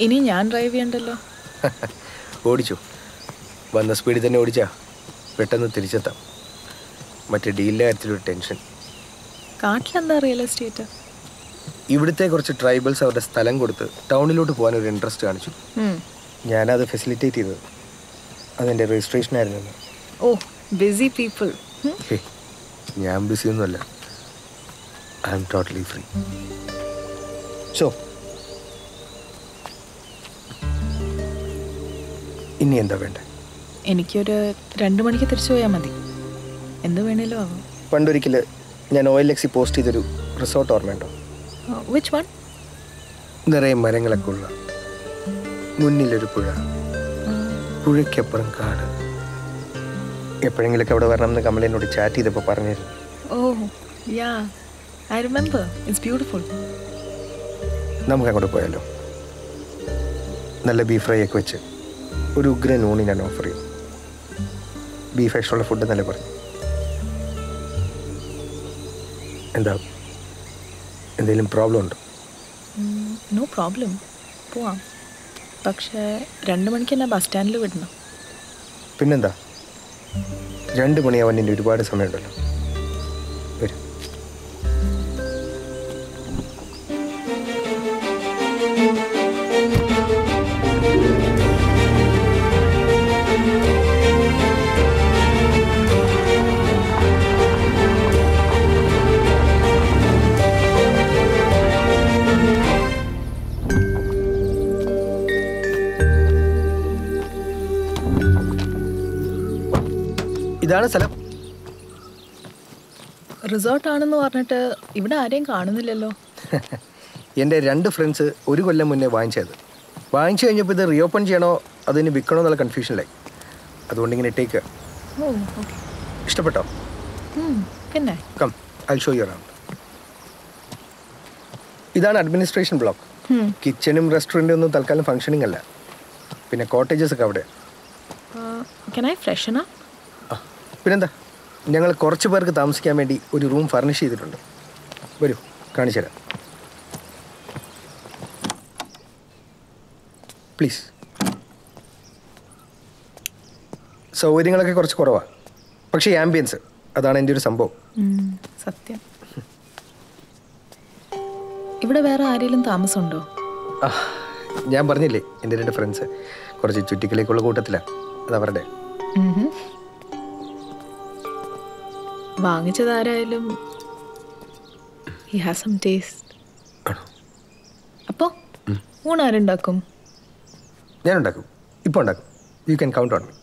ഇനി ഞാൻ ഡ്രൈവ് ചെയ്യണ്ടല്ലോ. ഓടിച്ചു, വന്ന സ്പീഡിൽ തന്നെ ഓടിച്ചാ പെട്ടെന്ന് തിരിച്ചെത്താം. മറ്റേ ഡീലിൻ്റെ കാര്യത്തിലൊരു ടെൻഷൻ. കാട്ടിലെന്താ റിയൽ എസ്റ്റേറ്റ്? ഇവിടുത്തെ കുറച്ച് ട്രൈബൽസ് അവരുടെ സ്ഥലം കൊടുത്ത് ടൗണിലോട്ട് പോകാൻ ഒരു ഇൻട്രസ്റ്റ് കാണിച്ചു. ഞാനത് ഫെസിലിറ്റേറ്റ് ചെയ്തത്. അതെൻ്റെ രജിസ്ട്രേഷൻ ആയിരുന്നു. Oh, busy people. ഞാൻ ബിസി ഒന്നുമല്ല. I am totally free. So ഇനി എന്താ വേണ്ടേ? എനിക്കൊരു 2 മണിക്ക് തിരിച്ചു പോയാൽ മതി. എന്ത് വേണേലും ആവും. പണ്ടൊരിക്കൽ ഞാൻ OLX പോസ്റ്റ് ചെയ്തൊരു റിസോർട്ട് ഓർമ്മയുണ്ടോ? Which one? നിറയെ മരങ്ങളൊക്കെ ഉള്ള, മുന്നിലൊരു പുഴ, പുഴയ്ക്കപ്പുറം കാട്. എപ്പോഴെങ്കിലൊക്കെ അവിടെ വരണമെന്ന് കമൽ എന്നോട് ചാറ്റ് ചെയ്തപ്പോൾ പറഞ്ഞിരുന്നു. ഓ യാ, ഐ റിമെമ്പർ. It's beautiful. നമുക്ക് അങ്ങോട്ട് പോയാലോ? നല്ല ബീഫ് ഫ്രൈ ഒക്കെ വെച്ച് ഒരു ഉഗ്രൻ ഊണി ഞാൻ ഓഫർ ചെയ്യും. ബീഫ് ഇഷ്ടമുള്ള ഫുഡ് എന്നല്ലേ പറഞ്ഞു. എന്താ, എന്തെങ്കിലും പ്രോബ്ലം ഉണ്ടോ? നോ പ്രോബ്ലം, പോവാം. പക്ഷേ 2 മണിക്ക് എന്നെ ബസ് സ്റ്റാൻഡിൽ വിടണം. പിന്നെന്താ, 2 മണിയാവാൻ എൻ്റെ ഒരുപാട് സമയമുണ്ടല്ലോ. വരും. ഇതാണ് സ്ഥലം. റിസോർട്ടാണെന്ന് പറഞ്ഞിട്ട് ഇവിടെ ആരെയും കാണുന്നില്ലല്ലോ. എൻ്റെ 2 ഫ്രണ്ട്സ് 1 കൊല്ലം മുന്നേ വാങ്ങിച്ചത്. വാങ്ങിച്ചു കഴിഞ്ഞപ്പോൾ ഇത് റീഓപ്പൺ ചെയ്യണോ അതിന് വിൽക്കണോ എന്നുള്ള കൺഫ്യൂഷനിലായി. അതുകൊണ്ട് ഇങ്ങനെ ഇട്ടേക്കുക. ഓ ഓക്കെ. ഇഷ്ടപ്പെട്ടോ? പിന്നെ come, I show you around. ഇതാണ് അഡ്മിനിസ്ട്രേഷൻ ബ്ലോക്ക്. കിച്ചണും റെസ്റ്റോറൻറ്റും ഒന്നും തൽക്കാലം ഫങ്ഷനിങ് അല്ല. പിന്നെ കോട്ടേജസ് ഒക്കെ അവിടെ. Can I freshen up? പിന്നെന്താ, ഞങ്ങൾ കുറച്ച് പേർക്ക് താമസിക്കാൻ വേണ്ടി ഒരു റൂം ഫർണിഷ് ചെയ്തിട്ടുണ്ട്. വരൂ, കാണിച്ചു തരാം. പ്ലീസ്. സൗകര്യങ്ങളൊക്കെ കുറച്ച് കുറവാണ്, പക്ഷേ ആംബിയൻസ് അതാണ് എൻ്റെ ഒരു സംഭവം. സത്യം. ഇവിടെ വേറെ ആരെങ്കിലും താമസമുണ്ടോ? ഞാൻ പറഞ്ഞില്ലേ, എൻ്റെ 2 ഫ്രണ്ട്സ് കുറച്ച് ചുറ്റിക്കലേക്കുള്ള കൂട്ടത്തിലാണ്. അതവരുടെ. വാങ്ങിച്ചതാരായാലും ഹി ഹാസ് സം ടേസ്റ്റ്. അപ്പോൾ ഊണാരുണ്ടാക്കും? ഞാൻ ഉണ്ടാക്കും, ഇപ്പോൾ ഉണ്ടാക്കും. You can count on me.